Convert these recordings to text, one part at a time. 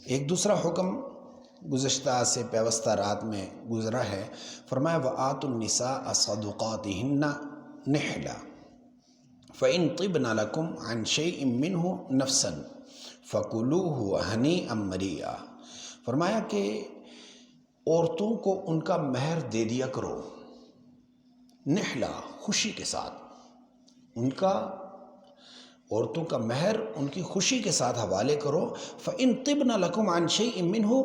ایک دوسرا حکم گزشتہ سے پیوستہ رات میں گزرا ہے، فرمایا وَآتُوا النِّسَاءَ صَدُقَاتِهِنَّ نِحْلًا فَإِن طِبْنَ لَكُمْ عَن شَيْءٍ مِّنْهُ نَفْسًا فَكُلُوهُ هَنِيئًا مَرِيئًا۔ فرمایا کہ عورتوں کو ان کا مہر دے دیا کرو، نحلا خوشی کے ساتھ، ان کا عورتوں کا مہر ان کی خوشی کے ساتھ حوالے کرو۔ فَإِن طِبْنَ لَكُمْ عَن شَيْءٍ مِّنْهُ،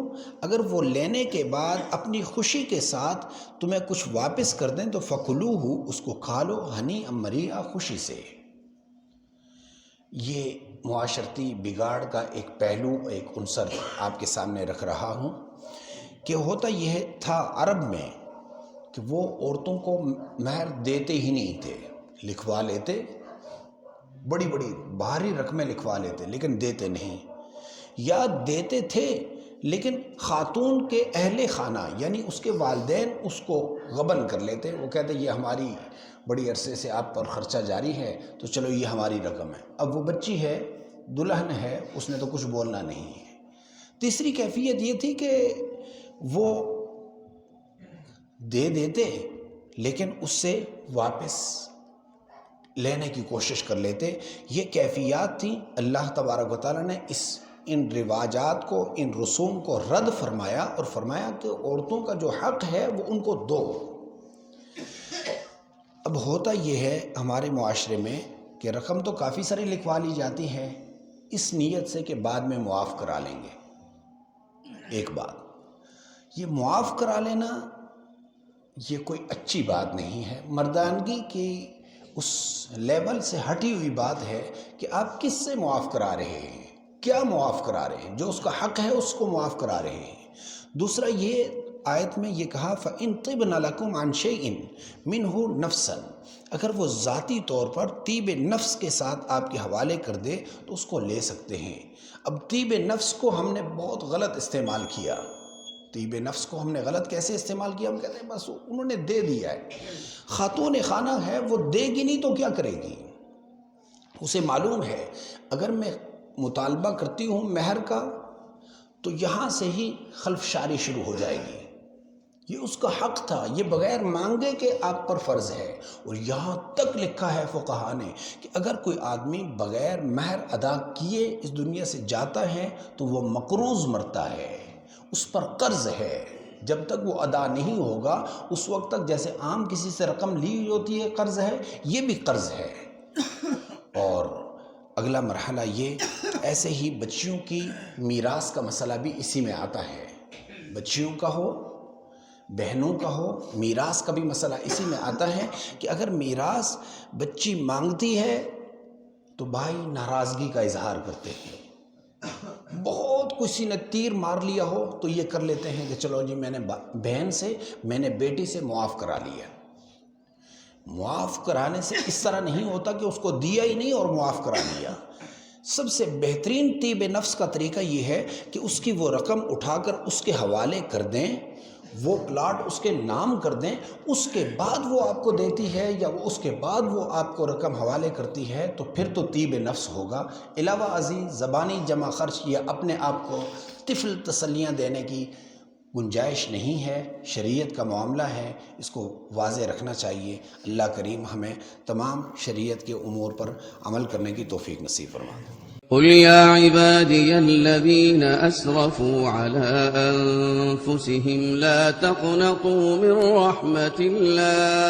اگر وہ لینے کے بعد اپنی خوشی کے ساتھ تمہیں کچھ واپس کر دیں تو فَكُلُوهُ، اس کو کھا لو، ہنیئا مریئا، خوشی سے۔ یہ معاشرتی بگاڑ کا ایک پہلو، ایک عنصر آپ کے سامنے رکھ رہا ہوں کہ ہوتا یہ تھا عرب میں کہ وہ عورتوں کو مہر دیتے ہی نہیں تھے، لکھوا لیتے، بڑی بڑی بھاری رقمیں لکھوا لیتے لیکن دیتے نہیں، یا دیتے تھے لیکن خاتون کے اہل خانہ یعنی اس کے والدین اس کو غبن کر لیتے، وہ کہتے یہ ہماری بڑی عرصے سے آپ پر خرچہ جاری ہے تو چلو یہ ہماری رقم ہے۔ اب وہ بچی ہے، دلہن ہے، اس نے تو کچھ بولنا نہیں ہے۔ تیسری کیفیت یہ تھی کہ وہ دے دیتے لیکن اس سے واپس لینے کی کوشش کر لیتے۔ یہ کیفیات تھیں۔ اللہ تبارک و تعالیٰ نے ان رواجات کو، ان رسوم کو رد فرمایا اور فرمایا کہ عورتوں کا جو حق ہے وہ ان کو دو۔ اب ہوتا یہ ہے ہمارے معاشرے میں کہ رقم تو کافی ساری لکھوا لی جاتی ہے اس نیت سے کہ بعد میں معاف کرا لیں گے۔ ایک بات، یہ معاف کرا لینا یہ کوئی اچھی بات نہیں ہے، مردانگی کی اس لیول سے ہٹی ہوئی بات ہے کہ آپ کس سے معاف کرا رہے ہیں، کیا معاف کرا رہے ہیں، جو اس کا حق ہے اس کو معاف کرا رہے ہیں۔ دوسرا یہ آیت میں یہ کہا فَإِن طِبْنَ لَكُمْ عَن شَيْءٍ مِّنْهُ نَفْسًا، اگر وہ ذاتی طور پر طیب نفس کے ساتھ آپ کے حوالے کر دے تو اس کو لے سکتے ہیں۔ اب طیب نفس کو ہم نے بہت غلط استعمال کیا۔ طیب نفس کو ہم نے غلط کیسے استعمال کیا؟ ہم کہتے ہیں بس انہوں نے دے دیا ہے، خاتون خانہ ہے، وہ دے گی نہیں تو کیا کرے گی؟ اسے معلوم ہے اگر میں مطالبہ کرتی ہوں مہر کا تو یہاں سے ہی خلفشاری شروع ہو جائے گی، یہ اس کا حق تھا، یہ بغیر مانگے کہ آپ پر فرض ہے۔ اور یہاں تک لکھا ہے فقہا نے کہ اگر کوئی آدمی بغیر مہر ادا کیے اس دنیا سے جاتا ہے تو وہ مقروض مرتا ہے، اس پر قرض ہے، جب تک وہ ادا نہیں ہوگا اس وقت تک جیسے عام کسی سے رقم لی ہوتی ہے قرض ہے، یہ بھی قرض ہے۔ اور اگلا مرحلہ یہ، ایسے ہی بچیوں کی میراث کا مسئلہ بھی اسی میں آتا ہے، بچیوں کا ہو بہنوں کا ہو، میراث کا بھی مسئلہ اسی میں آتا ہے کہ اگر میراث بچی مانگتی ہے تو بھائی ناراضگی کا اظہار کرتے ہیں، بہت کسی نے تیر مار لیا ہو تو یہ کر لیتے ہیں کہ چلو جی میں نے بہن سے، میں نے بیٹی سے معاف کرا لیا۔ معاف کرانے سے اس طرح نہیں ہوتا کہ اس کو دیا ہی نہیں اور معاف کرا لیا۔ سب سے بہترین طیب نفس کا طریقہ یہ ہے کہ اس کی وہ رقم اٹھا کر اس کے حوالے کر دیں، وہ پلاٹ اس کے نام کر دیں، اس کے بعد وہ آپ کو دیتی ہے یا اس کے بعد وہ آپ کو رقم حوالے کرتی ہے تو پھر تو طیب نفس ہوگا۔ علاوہ ازیں زبانی جمع خرچ یا اپنے آپ کو طفل تسلیاں دینے کی گنجائش نہیں ہے، شریعت کا معاملہ ہے، اس کو واضح رکھنا چاہیے۔ اللہ کریم ہمیں تمام شریعت کے امور پر عمل کرنے کی توفیق نصیب فرمائے۔ قل يا عبادي الذين أسرفوا على أنفسهم لا تقنطوا من رحمة الله